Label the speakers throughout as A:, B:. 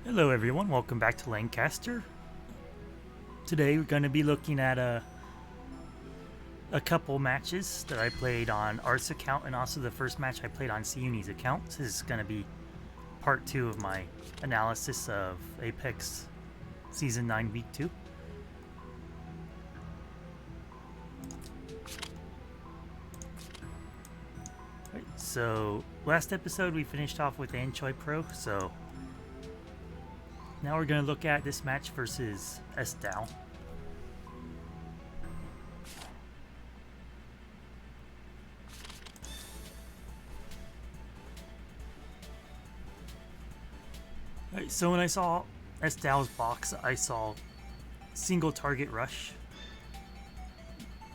A: Hello everyone, welcome back to Lancaster. Today we're going to be looking at a couple matches that I played on Art's account and also the first match I played on Seuni's account. This is going to be part 2 of my analysis of Apex Season 9 Week 2. Right, so last episode we finished off with Anchoi Pro, so now we're going to look at this match versus Esdal. Right, so when I saw Esdal's box, I saw single target rush,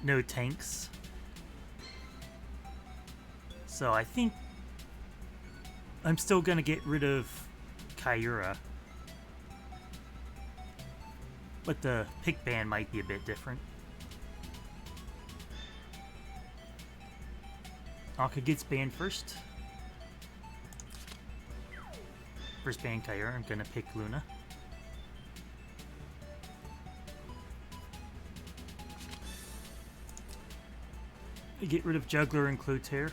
A: no tanks. So I think I'm still going to get rid of Kyura. But the pick ban might be a bit different. Akka gets banned first. First ban Kyura, I'm gonna pick Luna. I get rid of Juggler and Clotaire,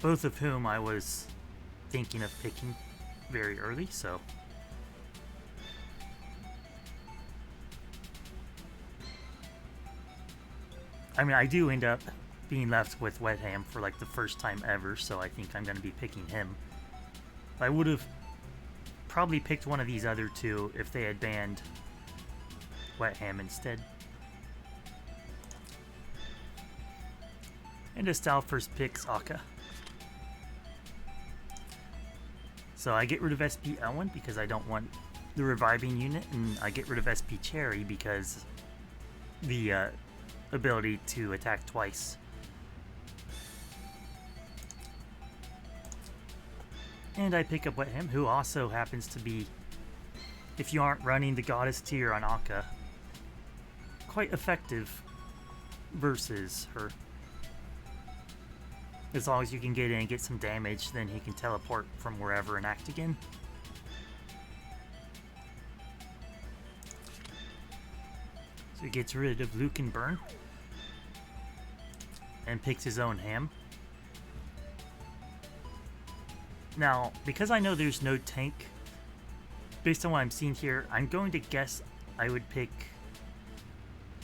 A: both of whom I was thinking of picking very early, so I mean, I do end up being left with Wetham for like the first time ever, so I think I'm going to be picking him. I would have probably picked one of these other two if they had banned Wetham instead. And Esdal first picks Akka. So I get rid of SP Elwyn because I don't want the reviving unit, and I get rid of SP Cherry because the ability to attack twice. And I pick up Wetham, who also happens to be, if you aren't running the Goddess tier on Akka, quite effective versus her. As long as you can get in and get some damage, then he can teleport from wherever and act again. So he gets rid of Luke and Burn and picks his own Ham. Now, because I know there's no tank, based on what I'm seeing here, I'm going to guess I would pick...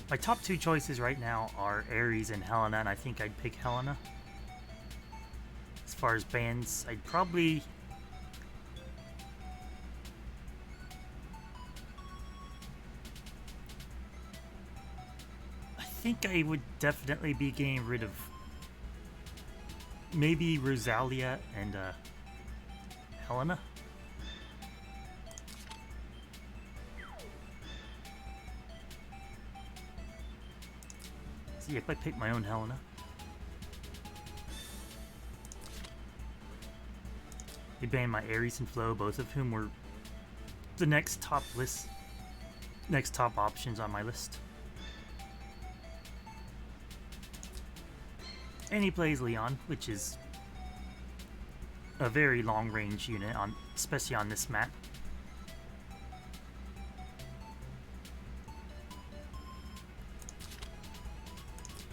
A: My top two choices right now are Ares and Helena, and I think I'd pick Helena. As far as bans, I'd probably... I think I would definitely be getting rid of maybe Rosalia and Helena. See if I pick my own Helena. They banned my Ares and Flo, both of whom were the next top options on my list. And he plays Leon, which is a very long-range unit, especially on this map.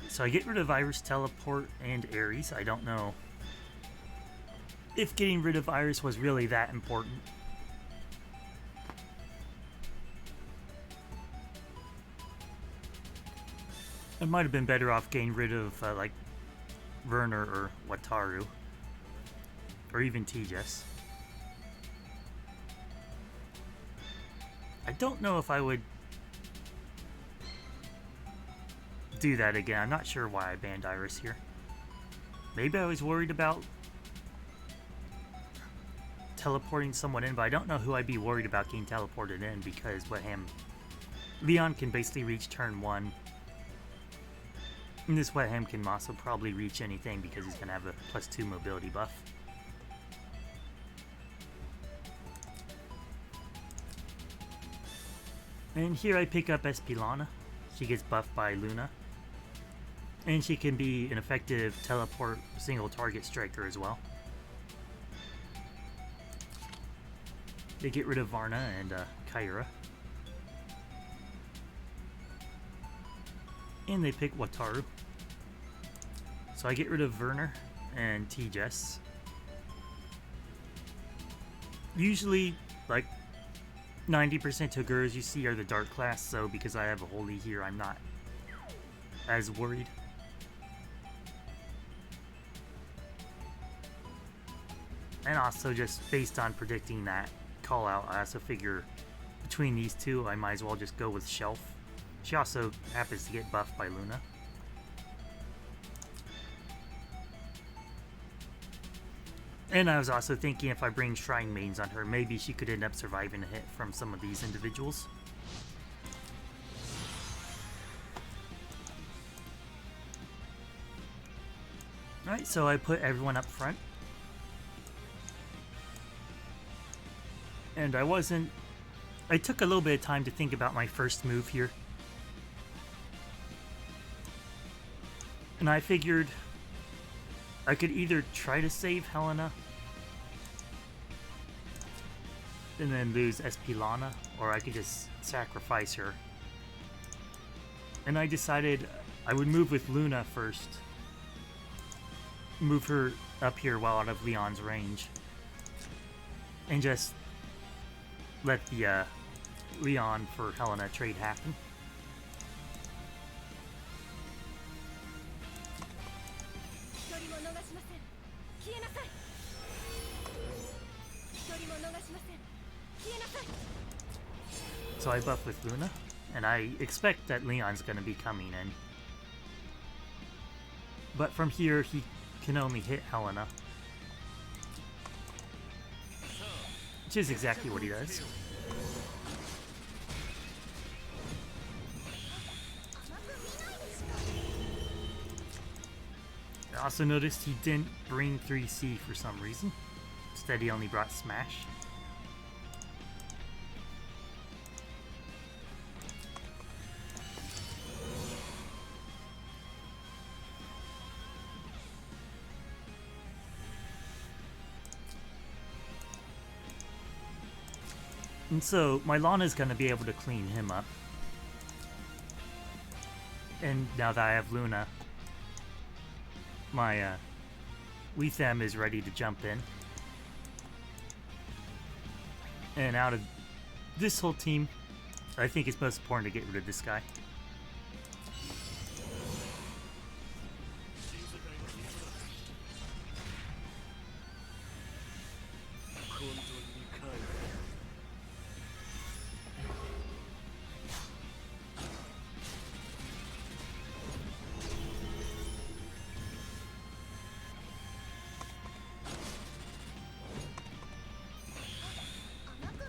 A: So I get rid of Iris, Teleport, and Ares. I don't know if getting rid of Iris was really that important. I might have been better off getting rid of like Werner or Wataru, or even Tejas. I don't know if I would do that again. I'm not sure why I banned Iris here. Maybe I was worried about teleporting someone in, but I don't know who I'd be worried about getting teleported in, because Leon can basically reach turn 1. And this Wetham can also probably reach anything because he's going to have a +2 mobility buff. And here I pick up SP Lana. She gets buffed by Luna. And she can be an effective teleport single target striker as well. They get rid of Varna and Kyra. And they pick Wataru. So I get rid of Werner and T-Jess. Usually, like, 90% Toguras you see are the dark class, so because I have a holy here, I'm not as worried. And also, just based on predicting that call out, I also figure between these two, I might as well just go with Shelf. She also happens to get buffed by Luna. And I was also thinking if I bring Shrine Maidens on her, maybe she could end up surviving a hit from some of these individuals. Alright, so I put everyone up front. And I took a little bit of time to think about my first move here. And I figured I could either try to save Helena and then lose SP Lana, or I could just sacrifice her. And I decided I would move with Luna first. Move her up here while out of Leon's range. And just let the Leon for Helena trade happen. So I buff with Luna, and I expect that Leon's going to be coming in. But from here, he can only hit Helena. Which is exactly what he does. I also noticed he didn't bring 3C for some reason. Instead, he only brought Smash. And so, my Lana's gonna be able to clean him up. And now that I have Luna, my Weethem is ready to jump in. And out of this whole team, I think it's most important to get rid of this guy.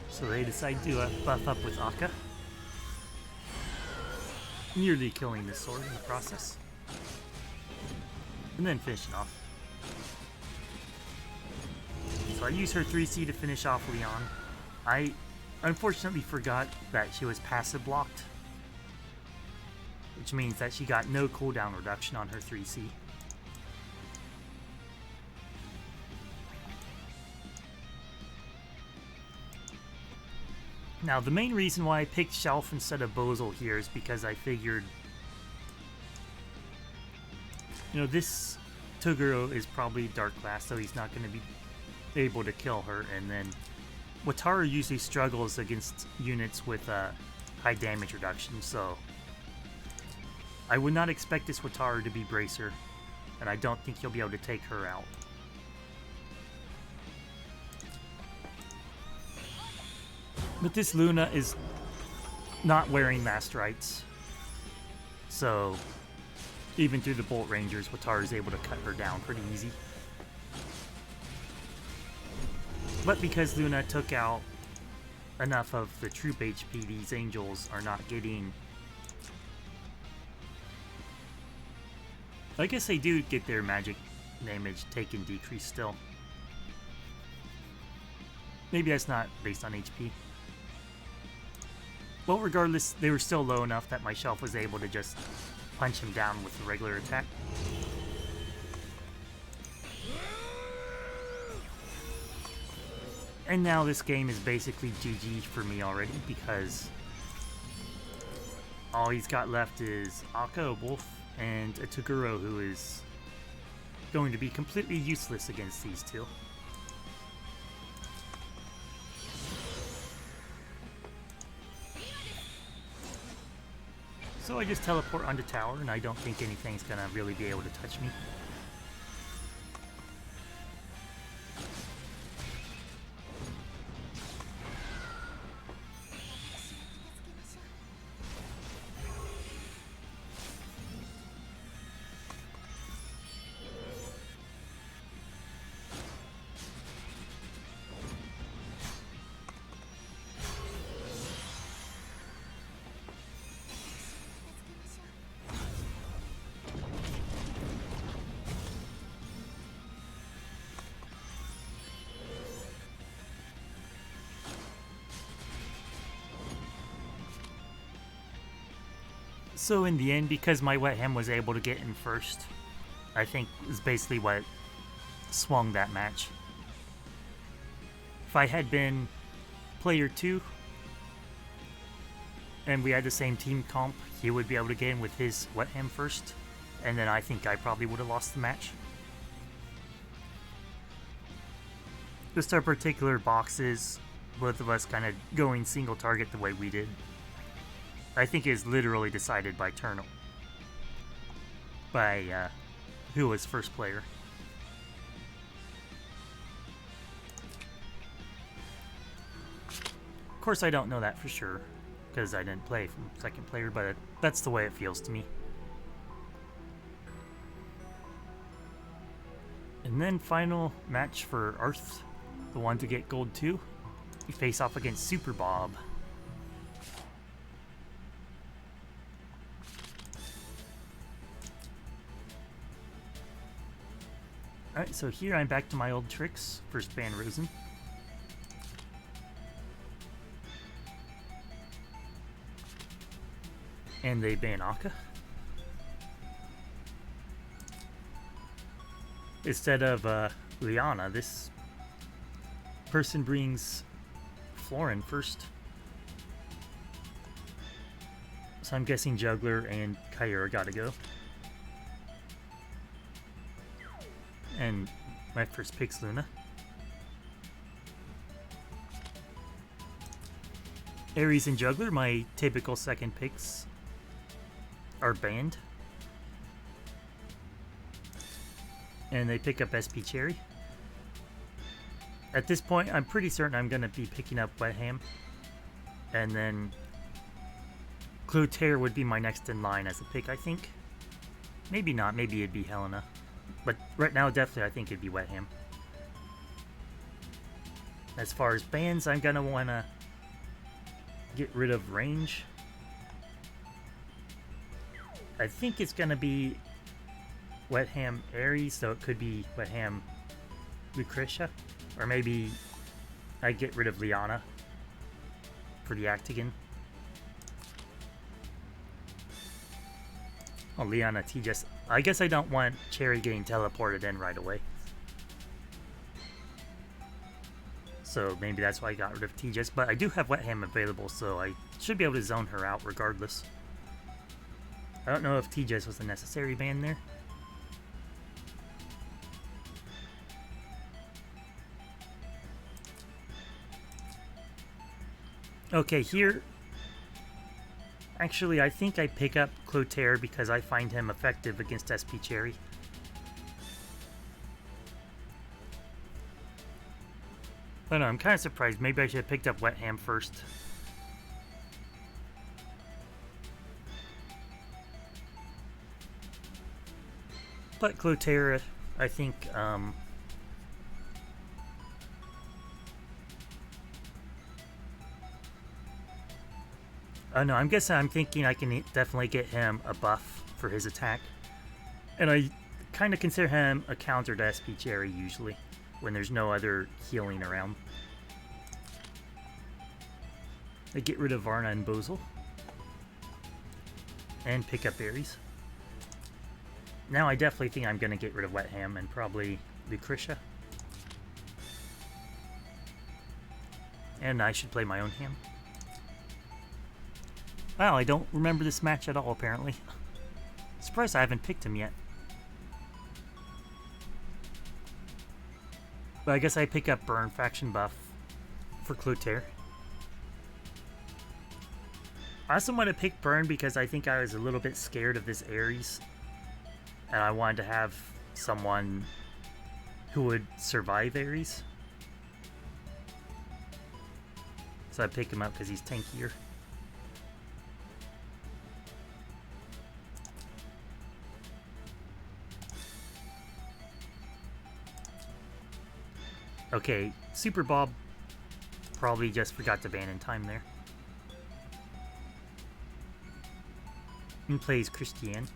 A: So they decide to buff up with Akka, nearly killing this sword in the process, and then finishing off. So I use her 3C to finish off Leon. I unfortunately forgot that she was passive blocked, which means that she got no cooldown reduction on her 3C. Now, the main reason why I picked Shelf instead of Bozel here is because I figured, you know, this Toguro is probably Dark Class, so he's not going to be able to kill her, and then Wataru usually struggles against units with high damage reduction, so I would not expect this Wataru to be Bracer, and I don't think he'll be able to take her out. But this Luna is not wearing Masterites, so even through the Bolt Rangers, Wataru is able to cut her down pretty easy. But because Luna took out enough of the troop HP, these Angels are not getting... I guess they do get their magic damage taken decreased still. Maybe that's not based on HP. Well, regardless, they were still low enough that my Shelf was able to just punch him down with a regular attack. And now this game is basically GG for me already because all he's got left is Akka, a wolf, and a Toguro, who is going to be completely useless against these two. So I just teleport onto tower, and I don't think anything's gonna really be able to touch me. So in the end, because my Wet Ham was able to get in first, I think is basically what swung that match. If I had been player 2 and we had the same team comp, he would be able to get in with his Wet Ham first, and then I think I probably would have lost the match. Just our particular boxes, both of us kind of going single target the way we did, I think is literally decided by Turnal. By who was first player. Of course I don't know that for sure, because I didn't play from second player, but that's the way it feels to me. And then final match for Arth, the one to get gold 2. We face off against Super Bob. Alright, so here I'm back to my old tricks. First ban Rosen. And they ban Akka. Instead of Liana, this person brings Florin first. So I'm guessing Juggler and Kyura gotta go. And my first pick's Luna. Ares and Juggler, my typical second picks, are banned. And they pick up SP Cherry. At this point, I'm pretty certain I'm going to be picking up Wet Ham. And then Clotaire would be my next in line as a pick, I think. Maybe not, maybe it'd be Helena. But right now, definitely, I think it'd be Wet Ham. As far as bans, I'm going to want to get rid of Range. I think it's going to be Wet Ham Ares, so it could be Wet Ham Lucretia. Or maybe I get rid of Liana for the Actigan. Oh, Liana Tejas. I guess I don't want Cherry getting teleported in right away. So maybe that's why I got rid of Tejas. But I do have Wet Ham available, so I should be able to zone her out regardless. I don't know if Tejas was a necessary ban there. Okay, here... Actually, I think I pick up Clotaire because I find him effective against SP Cherry. I don't know, I'm kind of surprised. Maybe I should have picked up Wet Ham first. But Clotaire, I think, oh no, I'm thinking I can definitely get him a buff for his attack. And I kind of consider him a counter to SP Cherry usually, when there's no other healing around. I get rid of Varna and Bozel. And pick up Ares. Now I definitely think I'm going to get rid of Wet Ham and probably Lucretia. And I should play my own hand. Wow, I don't remember this match at all, apparently. Surprised I haven't picked him yet. But I guess I pick up Burn faction buff for Clotaire. I also want to pick Burn because I think I was a little bit scared of this Ares. And I wanted to have someone who would survive Ares. So I pick him up because he's tankier. Okay, Super Bob probably just forgot to ban in time there. And plays Christian.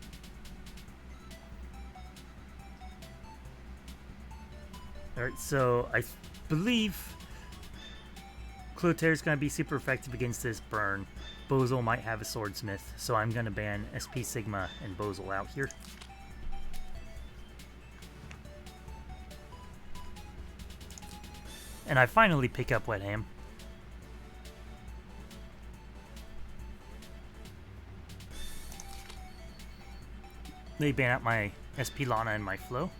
A: Alright, so I believe Clotaire's going to be super effective against this Burn. Bozal might have a Swordsmith, so I'm going to ban SP Sigma and Bozal out here. And I finally pick up Wet Ham. They ban out my SP Lana and my Flow.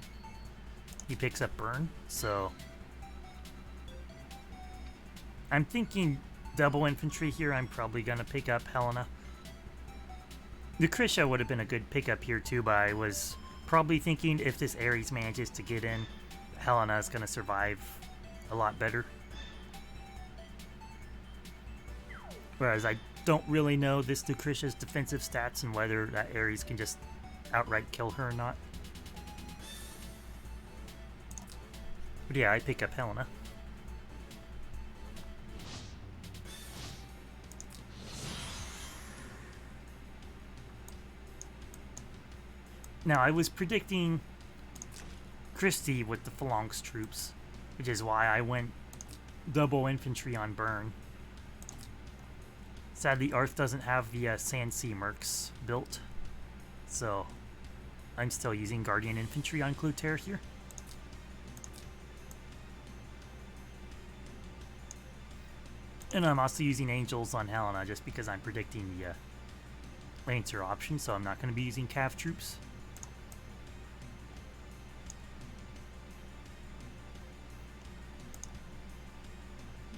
A: He picks up Burn, so I'm thinking double infantry here. I'm probably going to pick up Helena. Lucretia would have been a good pickup here too, but I was probably thinking if this Ares manages to get in, Helena is going to survive a lot better. Whereas I don't really know this Lucretia's defensive stats and whether that Ares can just outright kill her or not. But yeah, I pick up Helena. Now, I was predicting Christie with the Phalanx troops, which is why I went double infantry on Burn. Sadly, Arth doesn't have the Sand Sea Mercs built, so I'm still using Guardian Infantry on Clotaire here. And I'm also using Angels on Helena just because I'm predicting the Lancer option, so I'm not going to be using Cav troops.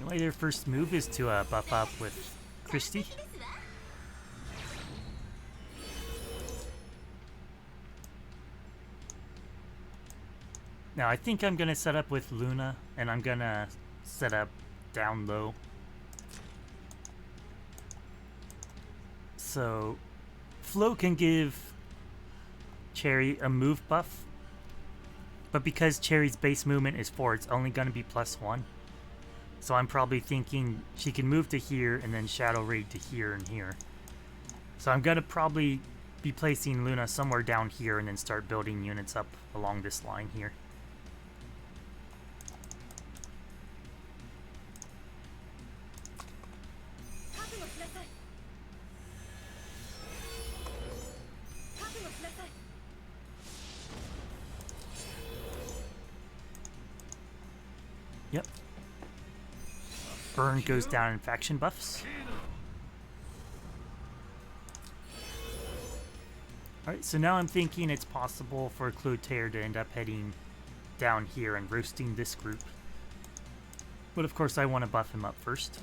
A: Anyway, their first move is to buff up with Christie. Now I think I'm going to set up with Luna, and I'm going to set up down low. So Flo can give Cherry a move buff, but because Cherry's base movement is 4, it's only going to be +1. So I'm probably thinking she can move to here and then Shadow Raid to here and here. So I'm going to probably be placing Luna somewhere down here and then start building units up along this line here. Yep. Burn goes down in faction buffs. Alright, so now I'm thinking it's possible for Clotaire to end up heading down here and roasting this group. But of course I want to buff him up first.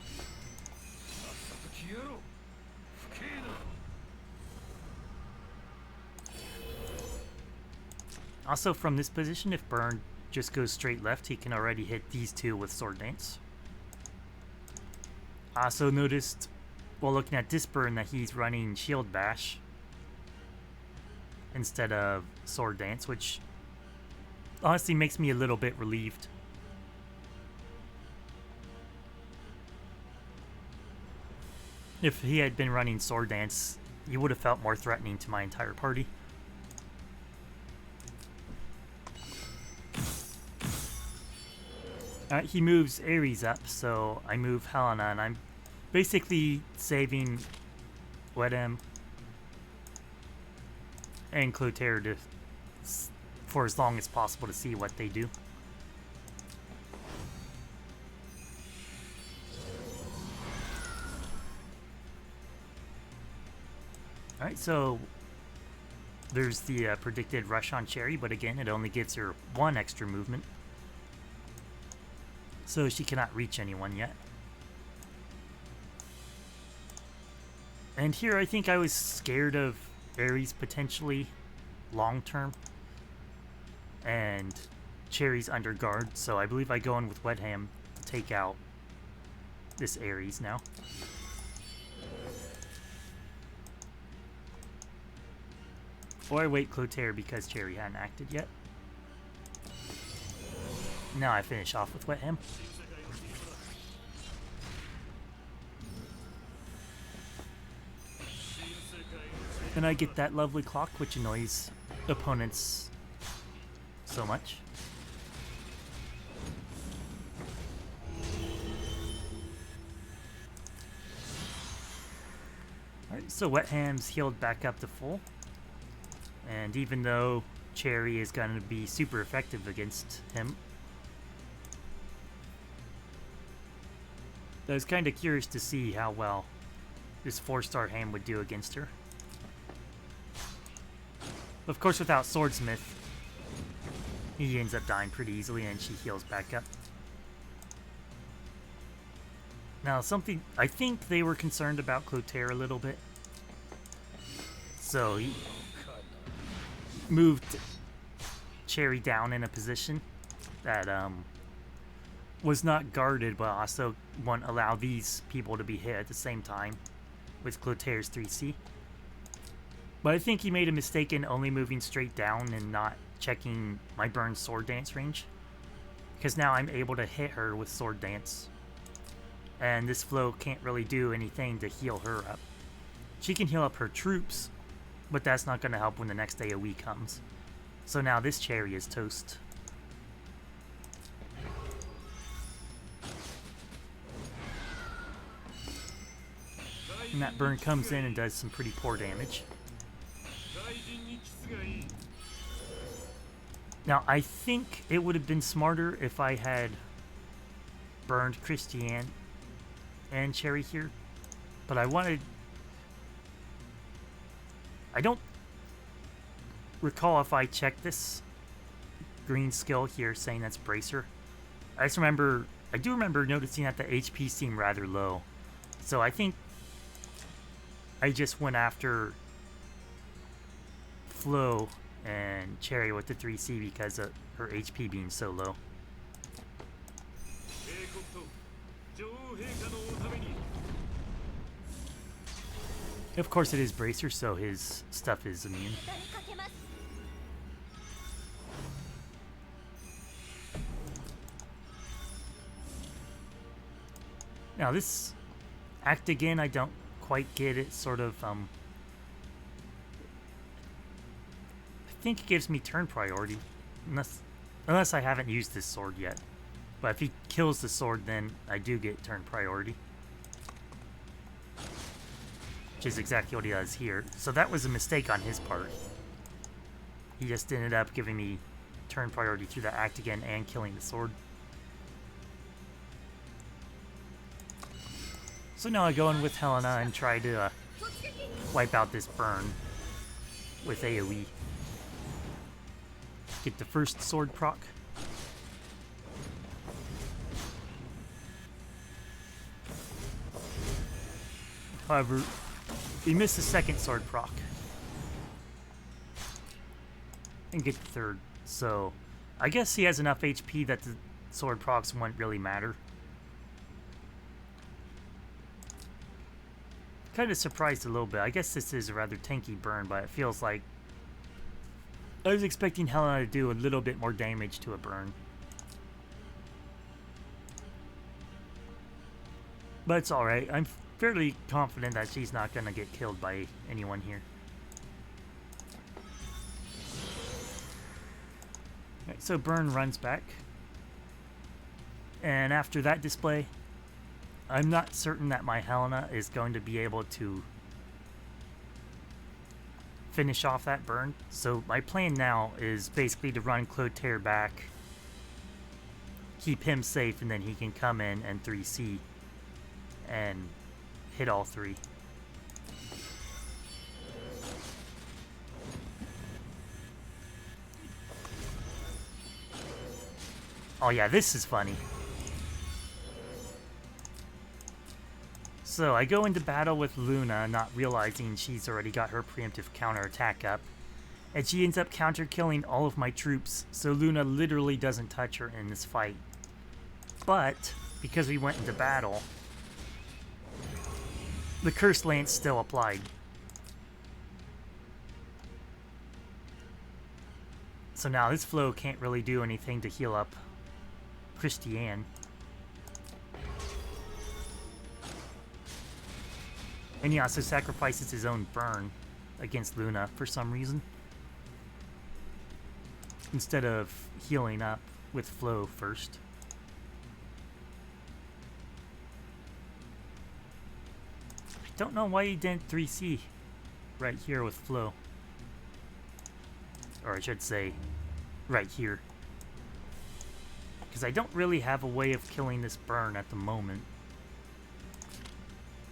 A: Also from this position, if Burn just goes straight left, he can already hit these two with Sword Dance. Also noticed while looking at this Burn that he's running Shield Bash instead of Sword Dance, which honestly makes me a little bit relieved. If he had been running Sword Dance, he would have felt more threatening to my entire party. He moves Ares up, so I move Helena, and I'm basically saving Wedem and Clotaire for as long as possible to see what they do. Alright, so there's the predicted rush on Cherry, but again, it only gives her 1 extra movement. So she cannot reach anyone yet. And here I think I was scared of Ares potentially long term. And Cherry's under guard, so I believe I go in with Wet Ham to take out this Ares now. Or I wait Clotaire because Cherry hadn't acted yet. Now I finish off with Wet Ham. And I get that lovely clock, which annoys opponents so much. Alright, so Wet Ham's healed back up to full. And even though Cherry is going to be super effective against him, I was kind of curious to see how well this 4-star Ham would do against her. Of course, without Swordsmith, he ends up dying pretty easily and she heals back up. Now, something, I think they were concerned about Clotaire a little bit. So he moved Cherry down in a position that was not guarded, but also won't allow these people to be hit at the same time with Clotaire's 3C. But I think he made a mistake in only moving straight down and not checking my burn sword dance range, because now I'm able to hit her with sword dance, and this flow can't really do anything to heal her up. She can heal up her troops, but that's not going to help when the next AoE comes. So now this Cherry is toast. And that burn comes in and does some pretty poor damage. Now, I think it would have been smarter if I had burned Christiane and Cherry here, but I wanted... I don't recall if I checked this green skill here saying that's Bracer. I do remember noticing that the HP seemed rather low, so I think I just went after Flo and Cherry with the 3C because of her HP being so low. Of course it is Bracer, so his stuff is immune. Now this act again, I don't quite get it, sort of, I think it gives me turn priority, unless I haven't used this sword yet. But if he kills the sword, then I do get turn priority, which is exactly what he does here. So that was a mistake on his part. He just ended up giving me turn priority through the act again and killing the sword. So now I go in with Helena and try to wipe out this burn with AoE. Get the first sword proc. However, we miss the second sword proc. And get the third. So, I guess he has enough HP that the sword procs won't really matter. Kind of surprised a little bit. I guess this is a rather tanky burn, but it feels like I was expecting Helena to do a little bit more damage to a burn. But it's alright. I'm fairly confident that she's not going to get killed by anyone here. Okay, so burn runs back. And after that display, I'm not certain that my Helena is going to be able to finish off that burn. So my plan now is basically to run Clotaire back, keep him safe, and then he can come in and 3C and hit all three. Oh yeah, this is funny. So I go into battle with Luna, not realizing she's already got her preemptive counterattack up. And she ends up counter-killing all of my troops, so Luna literally doesn't touch her in this fight. But, because we went into battle, the Cursed Lance still applied. So now this Flo can't really do anything to heal up Christiane. And he also sacrifices his own burn against Luna for some reason, instead of healing up with Flo first. I don't know why he didn't 3C right here with Flo. Or I should say, right here. Because I don't really have a way of killing this burn at the moment.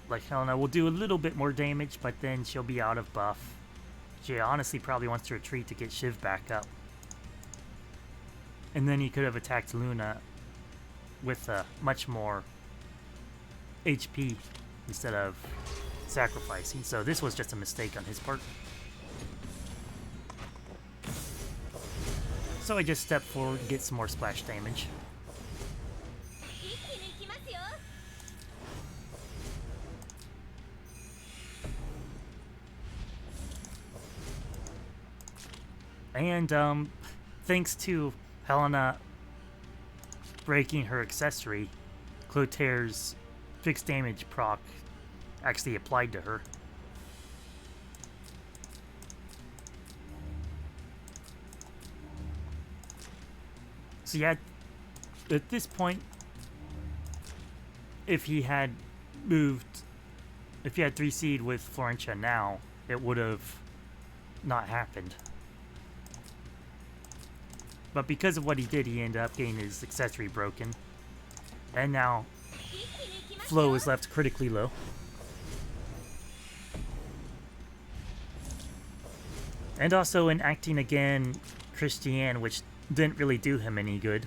A: Like, Helena will do a little bit more damage, but then she'll be out of buff. She honestly probably wants to retreat to get Shiv back up. And then he could have attacked Luna with much more HP instead of sacrificing. So this was just a mistake on his part. So I just step forward and get some more splash damage. And thanks to Helena breaking her accessory, Clotair's fixed damage proc actually applied to her. So yeah, at this point, if he had moved, if he had 3C'd with Florentia now, it would have not happened. But because of what he did, he ended up getting his accessory broken. And now, Flo is left critically low. And also in acting again Christiane, which didn't really do him any good,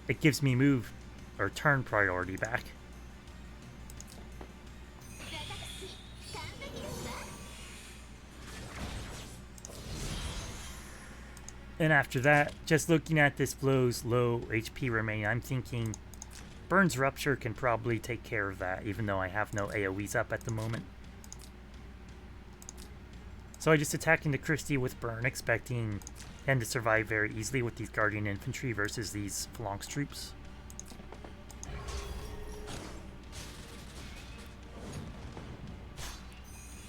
A: it gives me move or turn priority back. And after that, just looking at this Flo's low HP remaining, I'm thinking Burn's Rupture can probably take care of that, even though I have no AoEs up at the moment. So I just attack into Christie with Burn, expecting him to survive very easily with these Guardian Infantry versus these Phalanx troops.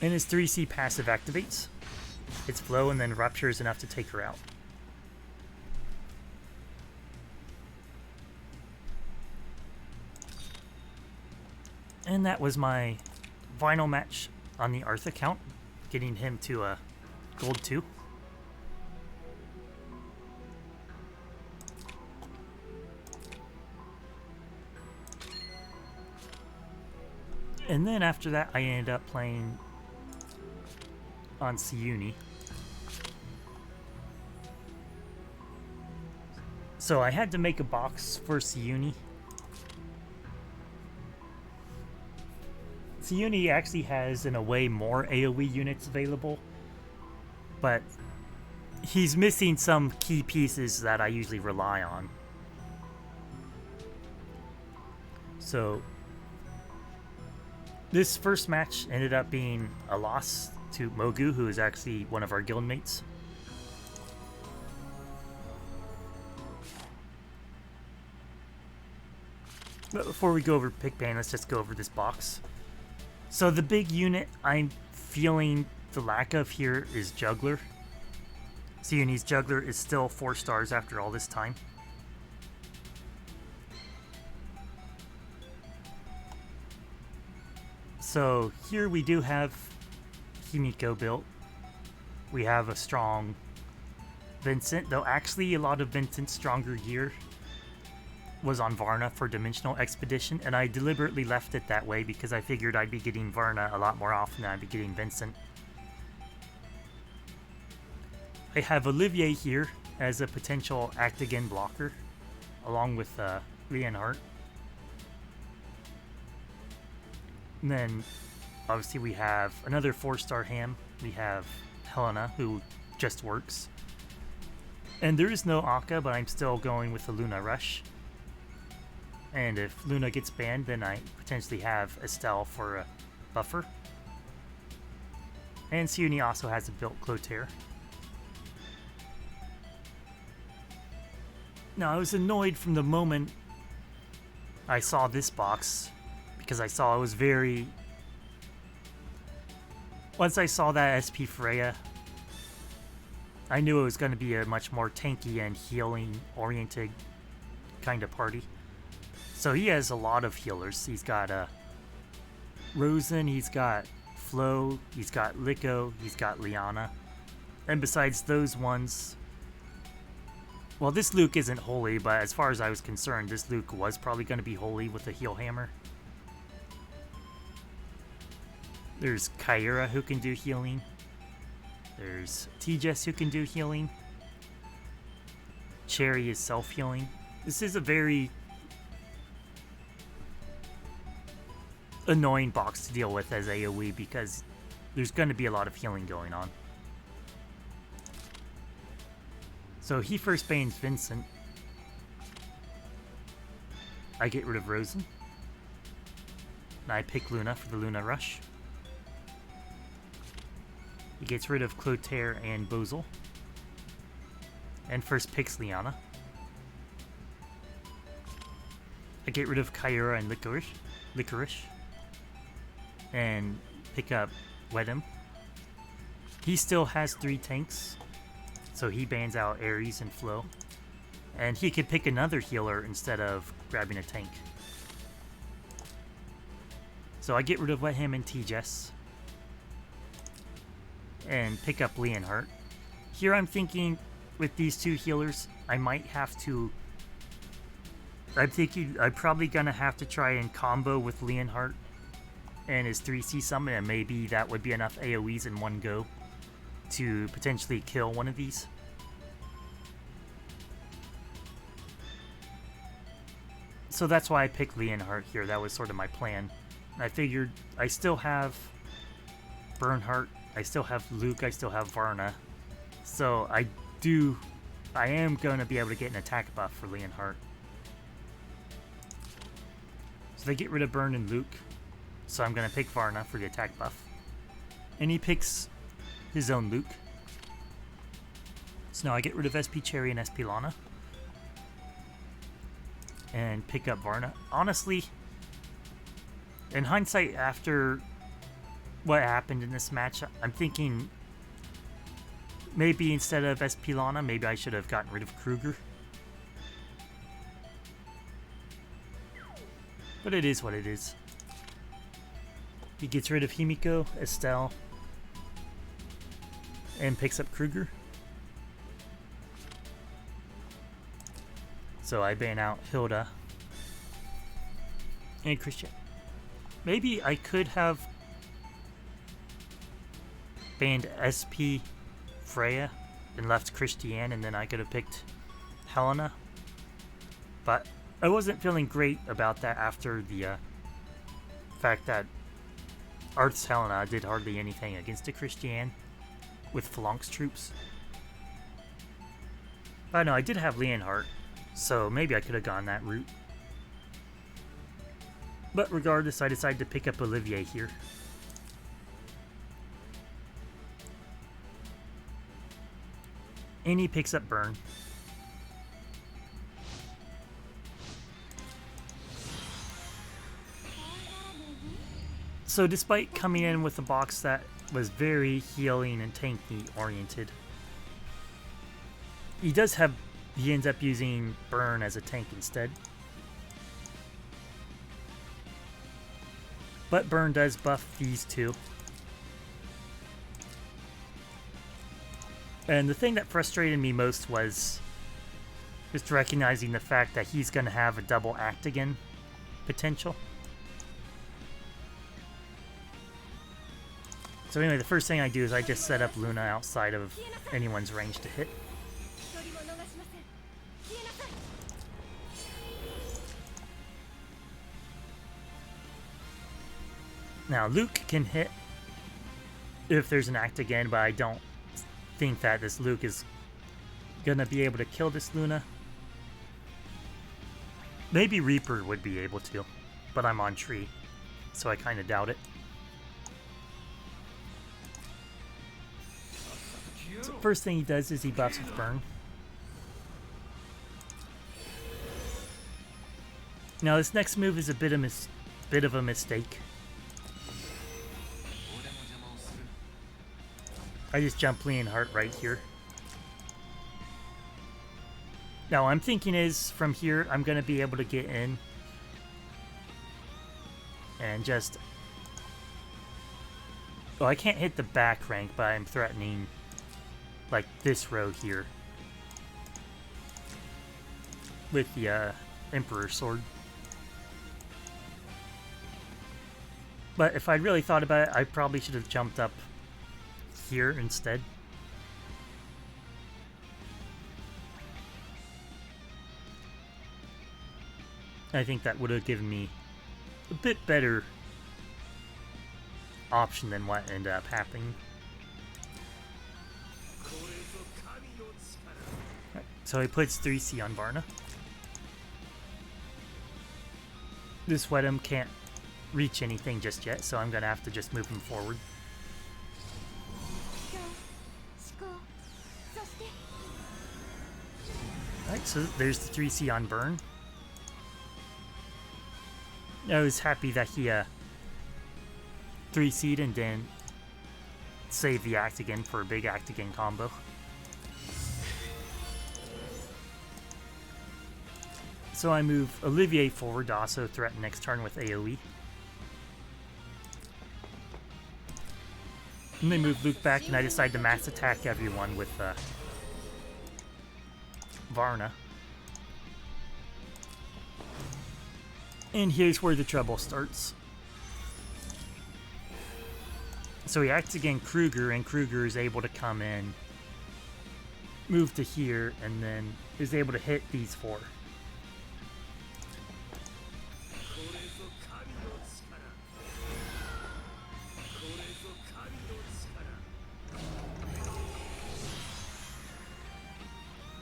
A: And his 3C passive activates. Its Flow and then Rupture is enough to take her out. And that was my final match on the Arth account, getting him to a gold 2. And then after that, I ended up playing on Siuni. So I had to make a box for Siuni. Siuni actually has, in a way, more AoE units available, but he's missing some key pieces that I usually rely on. So this first match ended up being a loss to Mogu, who is actually one of our guildmates. But before we go over pick ban, let's just go over this box. So the big unit I'm feeling the lack of here is Juggler. Siuni's Juggler is still 4 stars after all this time. So here we do have Himiko built. We have a strong Vincent, though actually a lot of Vincent's stronger gear was on Varna for Dimensional Expedition, and I deliberately left it that way because I figured I'd be getting Varna a lot more often than I'd be getting Vincent. I have Olivier here as a potential act again blocker along with Leonhardt. And then obviously we have another 4-star ham. We have Helena, who just works. And there is no Akka, but I'm still going with the Luna Rush. And if Luna gets banned, then I potentially have Estelle for a buffer. And Siuni also has a built Clotaire. Now, I was annoyed from the moment I saw this box, because I saw it was very... Once I saw that SP Freya, I knew it was going to be a much more tanky and healing-oriented kind of party. So he has a lot of healers. He's got Rosen, he's got Flo, he's got Liko, he's got Liana. And besides those ones... Well, this Luke isn't holy, but as far as I was concerned, this Luke was probably going to be holy with a heal hammer. There's Kyura who can do healing. There's Tejas who can do healing. Cherry is self-healing. This is a very annoying box to deal with as AoE because there's going to be a lot of healing going on. So he first bans Vincent. I get rid of Rosen. And I pick Luna for the Luna Rush. He gets rid of Clotaire and Bozel. And first picks Liana. I get rid of Kyura and Licorice. And pick up Wedem. He still has 3 tanks. So he bans out Ares and Flo. And he could pick another healer instead of grabbing a tank. So I get rid of Wedem and Tejas. And pick up Leonhardt. Here I'm thinking with these 2 healers, I might have to... I'm thinking I'm probably going to have to try and combo with Leonhardt and his 3C summon, and maybe that would be enough AoEs in one go to potentially kill one of these. So that's why I picked Leonhardt here. That was sort of my plan. I figured I still have Bernhardt, I still have Luke, I still have Varna. So I am going to be able to get an attack buff for Leonhardt. So they get rid of Bern and Luke. So I'm going to pick Varna for the attack buff. And he picks his own Luke. So now I get rid of SP Cherry and SP Lana. And pick up Varna. Honestly, in hindsight, after what happened in this match, I'm thinking maybe instead of SP Lana, maybe I should have gotten rid of Kruger. But it is what it is. He gets rid of Himiko, Estelle, and picks up Kruger. So I ban out Hilda and Christian. Maybe I could have banned SP Freya and left Christiane, and then I could have picked Helena. But I wasn't feeling great about that after the fact that Arth's Helena did hardly anything against the Christiane with Phalanx troops. But no, I did have Leonhardt, so maybe I could have gone that route. But regardless, I decided to pick up Olivier here. And he picks up Bern. So despite coming in with a box that was very healing and tanky oriented, he ends up using Bern as a tank instead. But Bern does buff these 2. And the thing that frustrated me most was just recognizing the fact that he's going to have a double act again potential. So anyway, the first thing I do is I just set up Luna outside of anyone's range to hit. Now Luke can hit if there's an act again, but I don't think that this Luke is gonna be able to kill this Luna. Maybe Reaper would be able to, but I'm on tree, so I kind of doubt it. So first thing he does is he buffs with burn. Now this next move is a bit of a mistake. I just jump Leonhart right here. Now I'm thinking is from here I'm gonna be able to get in and just, well, I can't hit the back rank, but I'm threatening like this row here with the Emperor Sword. But if I'd really thought about it, I probably should have jumped up here instead. I think that would have given me a bit better option than what ended up happening. Right, so he puts 3C on Varna. This Wedum can't reach anything just yet, so I'm gonna have to just move him forward. Alright, so there's the 3C on burn. I was happy that he 3C'd and then saved the act again for a big act again combo. So I move Olivier forward to also threaten next turn with AoE. And they move Luke back, and I decide to max attack everyone with Varna. And here's where the trouble starts. So he acts again Kruger, and Kruger is able to come in, move to here, and then is able to hit these four.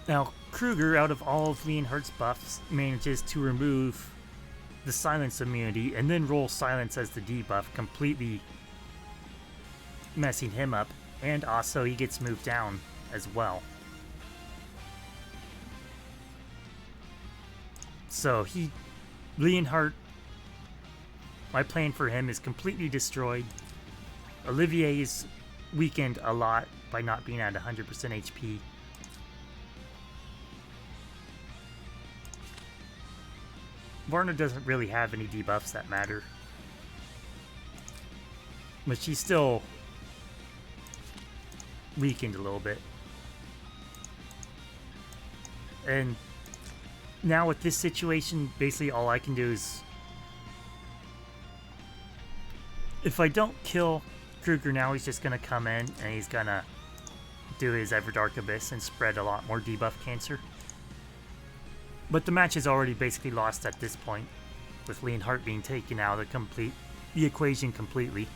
A: Now, Kruger, out of all of Leonhart's buffs, manages to remove the silence immunity and then roll silence as the debuff, completely messing him up, and also he gets moved down as well. So Leonhart, my plan for him is completely destroyed. Olivier is weakened a lot by not being at 100% HP. Varna doesn't really have any debuffs that matter, but she's still weakened a little bit. And now with this situation, basically all I can do is, if I don't kill Kruger now, he's just going to come in and he's going to do his Everdark Abyss and spread a lot more debuff cancer. But the match is already basically lost at this point, with Leonhart being taken out of the equation completely.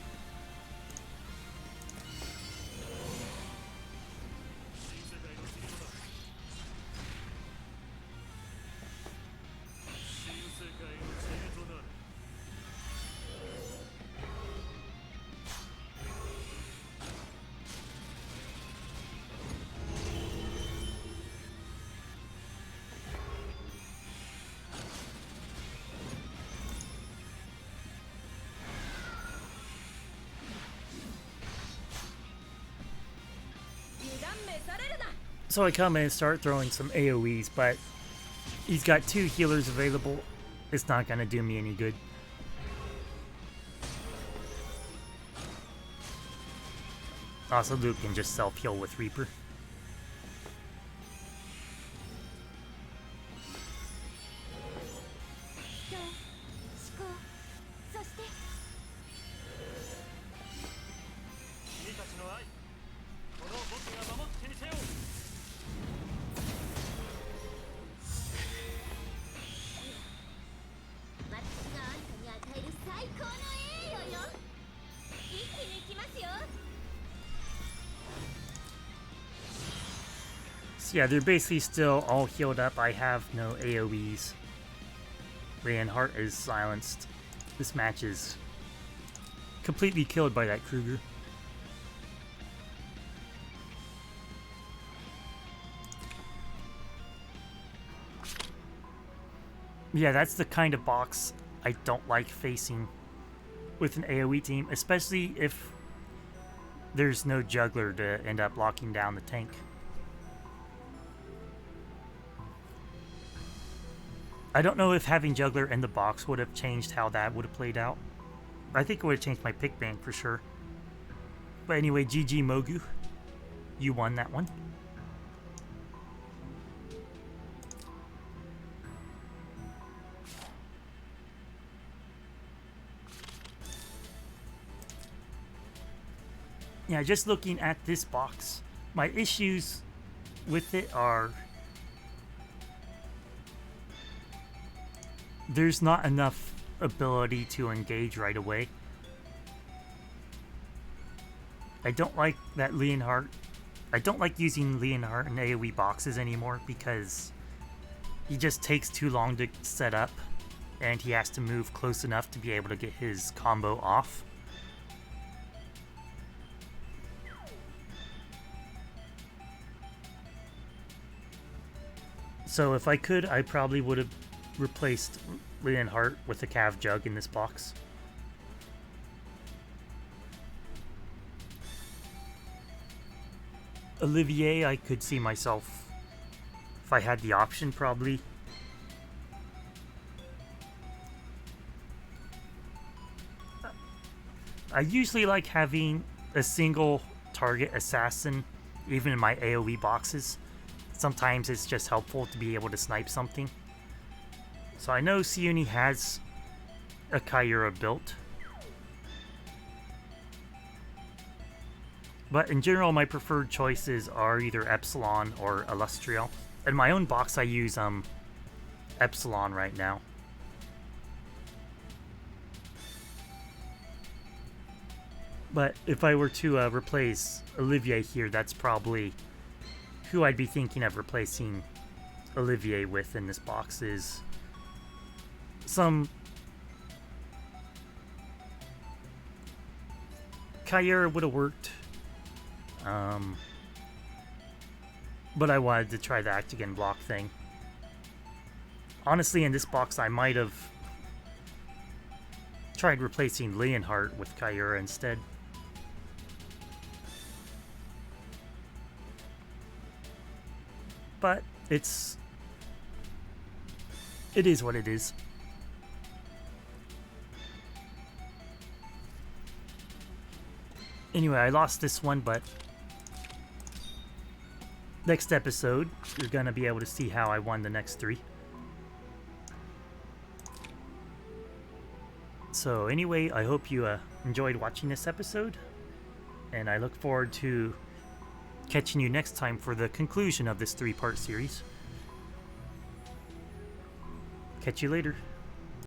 A: So I come in and start throwing some AoEs, but he's got 2 healers available. It's not going to do me any good. Also, Luke can just self-heal with Reaper. So yeah, they're basically still all healed up. I have no AoEs. Leonhardt is silenced. This match is completely killed by that Kruger. Yeah, that's the kind of box I don't like facing with an AoE team, especially if there's no juggler to end up locking down the tank. I don't know if having juggler in the box would have changed how that would have played out. I think it would have changed my pick bank for sure. But anyway, GG Mogu. You won that one. Yeah, just looking at this box, my issues with it are there's not enough ability to engage right away. I don't like that Leonhardt. I don't like using Leonhardt in AoE boxes anymore because he just takes too long to set up and he has to move close enough to be able to get his combo off. So if I could, I probably would have replaced Leonhardt with a Cav Jug in this box. Olivier, I could see myself, if I had the option, probably. I usually like having a single target assassin, even in my AoE boxes. Sometimes it's just helpful to be able to snipe something. So I know Siuni has a Kyura built. But in general, my preferred choices are either Epsilon or Illustrial. In my own box, I use Epsilon right now. But if I were to replace Olivier here, that's probably who I'd be thinking of replacing Olivier with in this box is some Kyura would have worked. But I wanted to try the Act Again block thing. Honestly, in this box, I might have tried replacing Leonhardt with Kyura instead. But it is what it is. Anyway, I lost this one, but next episode, you're gonna be able to see how I won the next three. So anyway, I hope you enjoyed watching this episode, and I look forward to catching you next time for the conclusion of this 3-part series. Catch you later.